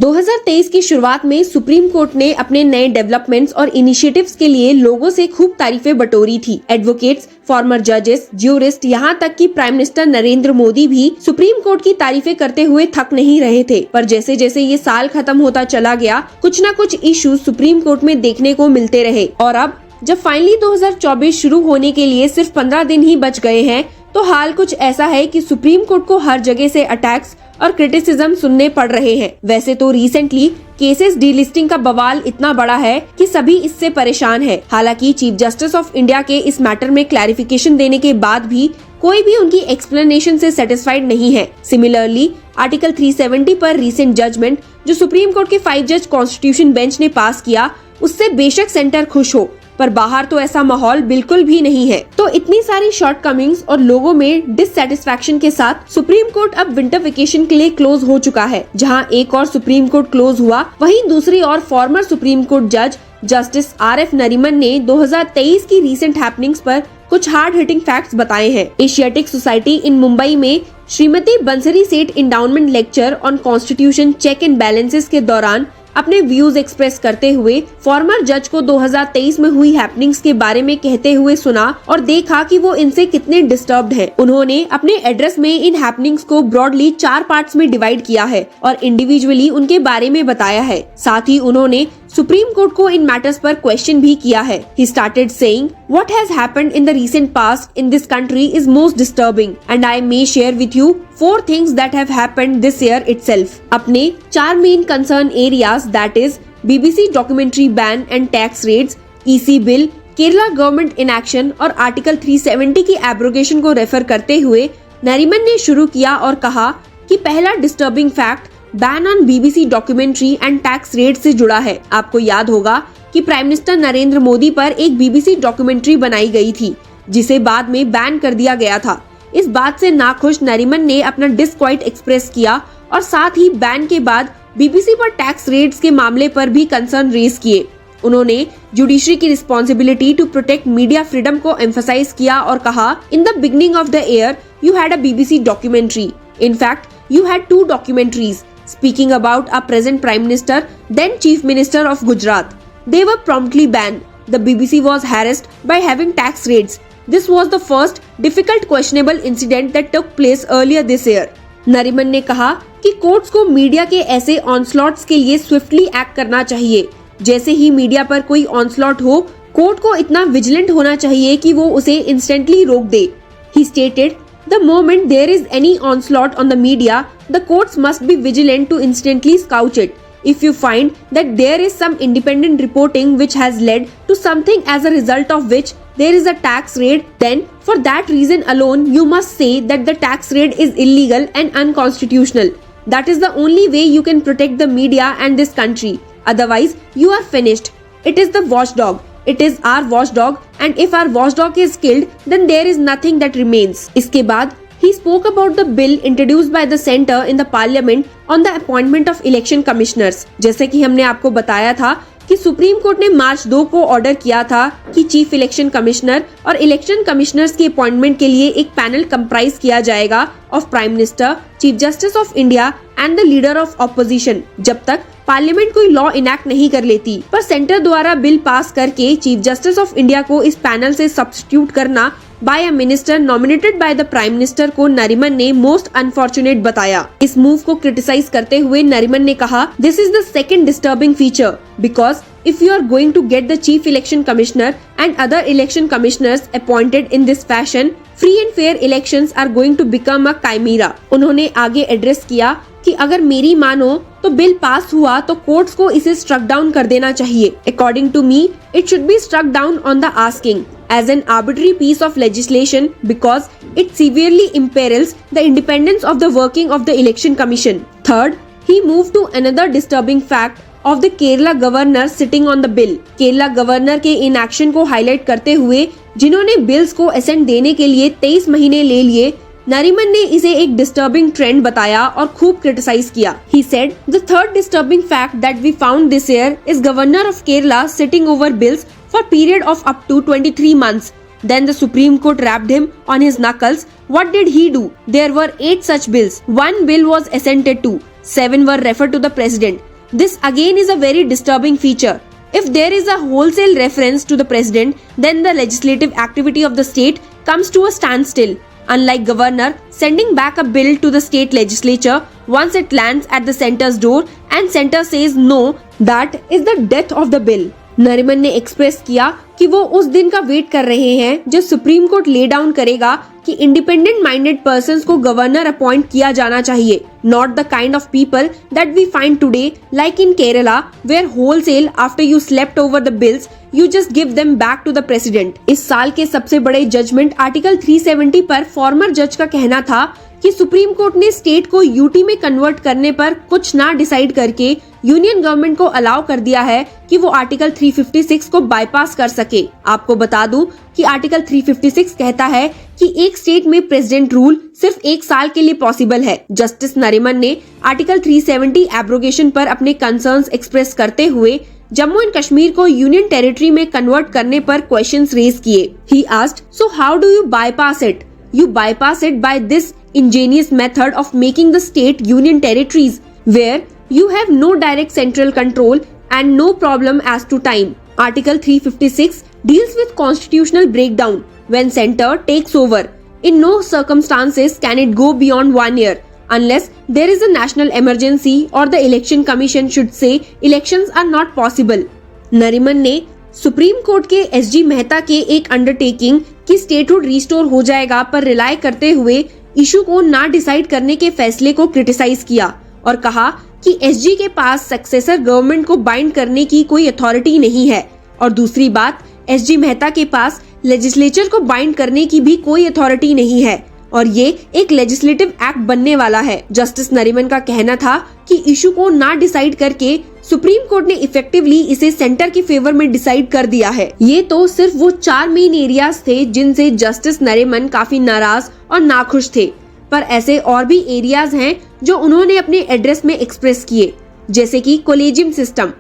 2023 की शुरुआत में सुप्रीम कोर्ट ने अपने नए डेवलपमेंट्स और इनिशिएटिव्स के लिए लोगों से खूब तारीफें बटोरी थी। एडवोकेट्स, फॉर्मर जजेस, ज्यूरिस्ट, यहाँ तक कि प्राइम मिनिस्टर नरेंद्र मोदी भी सुप्रीम कोर्ट की तारीफें करते हुए थक नहीं रहे थे। पर जैसे जैसे ये साल खत्म होता चला गया, कुछ न कुछ इश्यूज सुप्रीम कोर्ट में देखने को मिलते रहे और अब जब फाइनली 2024 शुरू होने के लिए सिर्फ 15 दिन ही बच गए हैं, तो हाल कुछ ऐसा है कि सुप्रीम कोर्ट को हर जगह से अटैक्स और क्रिटिसिज्म सुनने पड़ रहे हैं। वैसे तो रिसेंटली केसेस डीलिस्टिंग का बवाल इतना बड़ा है कि सभी इससे परेशान है। हालांकि चीफ जस्टिस ऑफ इंडिया के इस मैटर में क्लैरिफिकेशन देने के बाद भी कोई भी उनकी एक्सप्लेनेशन से सेटिस्फाइड नहीं है। सिमिलरली आर्टिकल 370 पर रीसेंट जजमेंट जो सुप्रीम कोर्ट के 5 जज कॉन्स्टिट्यूशन बेंच ने पास किया, उससे बेशक सेंटर खुश हो, पर बाहर तो ऐसा माहौल बिल्कुल भी नहीं है। तो इतनी सारी शॉर्टकमिंग्स और लोगों में डिससैटिस्फैक्शन के साथ सुप्रीम कोर्ट अब विंटर वेकेशन के लिए क्लोज हो चुका है। जहां एक और सुप्रीम कोर्ट क्लोज हुआ, वहीं दूसरी और फॉर्मर सुप्रीम कोर्ट जज जस्टिस RF नरीमन ने 2023 की रीसेंट हैपनिंग्स पर कुछ हार्ड हिटिंग फैक्ट्स बताए हैं। एशियाटिक सोसाइटी इन मुंबई में Shrimati Bansari Seth endowment lecture on constitution check and balances के दौरान अपने व्यूज एक्सप्रेस करते हुए फॉर्मर जज को 2023 में हुई हैपनिंग्स के बारे में कहते हुए सुना और देखा कि वो इनसे कितने डिस्टर्ब्ड हैं। उन्होंने अपने एड्रेस में इन हैपनिंग्स को ब्रॉडली 4 पार्ट्स में डिवाइड किया है और इंडिविजुअली उनके बारे में बताया है। साथ ही उन्होंने सुप्रीम कोर्ट को इन मैटर्स पर क्वेश्चन भी किया है। He started saying, "What has happened in the recent past in this country is most disturbing, and I may share with you 4 things that have happened this year itself." अपने 4 main concern areas that is BBC documentary ban and tax rates, EC bill, Kerala government inaction और article 370 की abrogation को refer करते हुए नरीमन ने शुरू किया और कहा कि पहला disturbing fact ban on BBC documentary and tax rate से जुड़ा है। आपको याद होगा कि प्राइम मिनिस्टर नरेंद्र मोदी पर एक BBC डॉक्यूमेंट्री बनाई गई थी, जिसे बाद में बैन कर दिया गया था। इस बात से नाखुश नरीमन ने अपना डिसक्वाइट एक्सप्रेस किया और साथ ही बैन के बाद BBC पर टैक्स रेट्स के मामले पर भी कंसर्न रेज किए। उन्होंने जुडिशरी की responsibility to protect media freedom को एम्फसाइज किया और कहा, in the beginning of the year you had a BBC documentary, in fact you had 2 documentaries speaking about our present Prime Minister, then Chief Minister of Gujarat. They were promptly banned. The BBC was harassed by having tax rates. This was the first difficult questionable incident that took place earlier this year. Nariman ने कहा कि courts को media के ऐसे ऑनस्लॉट्स के लिए swiftly act करना चाहिए। जैसे ही मीडिया पर कोई ऑनस्लॉट हो, कोर्ट को इतना विजिलेंट होना चाहिए कि वो उसे इंस्टेंटली रोक दे। He stated, the moment there is any onslaught on the media, the courts must be vigilant to instantly scout it. If you find that there is some independent reporting which has led to something as a result of which there is a tax raid, then for that reason alone you must say that the tax raid is illegal and unconstitutional. That is the only way you can protect the media and this country. Otherwise, you are finished. It is the watchdog. It is our watchdog, and if our watchdog is killed, then there is nothing that remains. इसके बाद he spoke about the bill introduced by the centre in the parliament on the appointment of election commissioners. जैसे कि हमने आपको बताया था कि supreme court ने मार्च 2 को ऑर्डर किया था कि चीफ इलेक्शन कमिश्नर और इलेक्शन कमिश्नर्स की अपॉइंटमेंट के लिए एक पैनल कंप्राइज किया जाएगा of prime minister, chief justice of India and the leader of opposition, जब तक पार्लियामेंट कोई लॉ इनैक्ट नहीं कर लेती। पर सेंटर द्वारा बिल पास करके चीफ जस्टिस ऑफ इंडिया को इस पैनल से सब्स्टिट्यूट करना by a minister nominated by the prime minister को नरीमन ने मोस्ट अनफॉर्चुनेट बताया। इस मूव को क्रिटिसाइज करते हुए नरीमन ने कहा, this is the second disturbing feature because if you are going to get the chief election commissioner and other election commissioners appointed in this fashion, free and fair elections are going to become a chimera. उन्होंने आगे address किया कि अगर मेरी मानो तो bill pass हुआ तो कोर्ट्स को इसे स्ट्रक डाउन कर देना चाहिए। According to me, it should be struck down on the asking as an arbitrary piece of legislation because it severely imperils the independence of the working of the election commission. Third, he moved to another disturbing fact of the Kerala governor sitting on the bill. Kerala governor के inaction को highlight करते हुए जिन्होंने bills को ascent देने के लिए 23 महीने ले लिए, नरीमन ने इसे एक डिस्टर्बिंग ट्रेंड बताया और खूब क्रिटिसाइज किया। He said, the third disturbing fact that we found this year is Governor of Kerala sitting over bills for period of up to 23 months. Then the Supreme Court rapped him on his knuckles. What did he do? There were 8 such bills. 1 bill was assented to. 7 were referred to the president. This again is a very disturbing feature. If there is a wholesale reference to the president, then the legislative activity of the state comes to a standstill. Unlike governor sending back a bill to the state legislature once it lands at the center's door and center says no, that is the death of the bill. Nariman ने express किया कि वो उस दिन का wait कर रहे हैं जब सुप्रीम कोर्ट ले डाउन करेगा कि इंडिपेंडेंट माइंडेड पर्संस को गवर्नर अपॉइंट किया जाना चाहिए, not the kind of people that we find today like in Kerala where wholesale after you slept over the bills you just give them back to the president. इस साल के सबसे बड़े judgement article 370 पर farmer जज का कहना था कि सुप्रीम कोर्ट ने स्टेट को यूटी में कन्वर्ट करने पर कुछ ना डिसाइड करके यूनियन गवर्नमेंट को अलाउ कर दिया है कि वो आर्टिकल 356 को बाईपास कर सके। आपको बता दूं कि आर्टिकल 356 कहता है कि एक स्टेट में प्रेसिडेंट रूल सिर्फ 1 साल के लिए पॉसिबल है। जस्टिस नरिमन ने आर्टिकल 370 एब्रोगेशन पर अपने कंसर्न्स एक्सप्रेस करते हुए जम्मू एंड कश्मीर को यूनियन टेरिटरी में कन्वर्ट करने पर क्वेश्चंस रेज किए। He asked, so how do you bypass it? You bypass it by this ingenious method of making the state union territories where you have no direct central control and no problem as to time. Article 356 deals with constitutional breakdown when center takes over. In no circumstances can it go beyond 1 year unless there is a national emergency or the election commission should say elections are not possible. Nariman ने supreme court के SG Mehta के एक undertaking कि statehood restore हो जाएगा पर rely करते हुए इशू को ना डिसाइड करने के फैसले को क्रिटिसाइज किया और कहा कि एसजी के पास सक्सेसर गवर्नमेंट को बाइंड करने की कोई अथॉरिटी नहीं है और दूसरी बात एसजी मेहता के पास लेजिस्लेचर को बाइंड करने की भी कोई अथॉरिटी नहीं है और ये एक लेजिस्लेटिव एक्ट बनने वाला है। जस्टिस नरिमन का कहना था कि इशू को ना डिसाइड करके सुप्रीम कोर्ट ने इफेक्टिवली इसे सेंटर के फेवर में डिसाइड कर दिया है। ये तो सिर्फ वो 4 मेन एरियाज थे जिनसे जस्टिस नरिमन काफी नाराज और नाखुश थे, पर ऐसे और भी एरियाज हैं जो उन्होंने अपने एड्रेस में एक्सप्रेस किए, जैसे कि कॉलेजियम सिस्टम।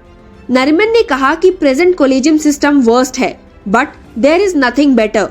नरिमन ने कहा कि प्रेजेंट कॉलेजियम सिस्टम वर्स्ट है but there is nothing better.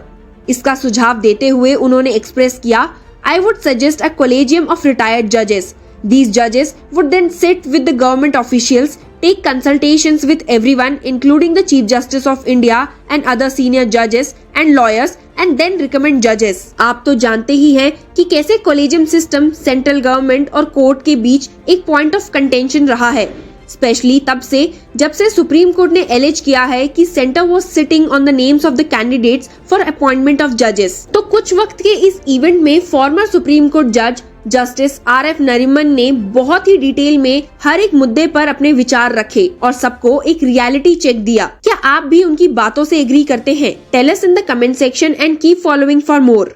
इसका सुझाव देते हुए उन्होंने एक्सप्रेस किया, I would suggest a collegium of retired जजेस। These judges would then sit with the government officials, take consultations with everyone including the Chief Justice of India and other senior judges and lawyers and then recommend judges। आप तो जानते ही हैं कि कैसे collegium system central government और court के बीच एक point of contention रहा है, स्पेशली तब से जब से सुप्रीम कोर्ट ने एलिज किया है कि centre was sitting on the names of the candidates for appointment of जजेस। तो कुछ वक्त के इस इवेंट में फॉर्मर सुप्रीम कोर्ट जज जस्टिस RF नरिमन ने बहुत ही डिटेल में हर एक मुद्दे पर अपने विचार रखे और सबको एक रियलिटी चेक दिया। क्या आप भी उनकी बातों से एग्री करते हैं? Tell us in the comment section and keep following for more.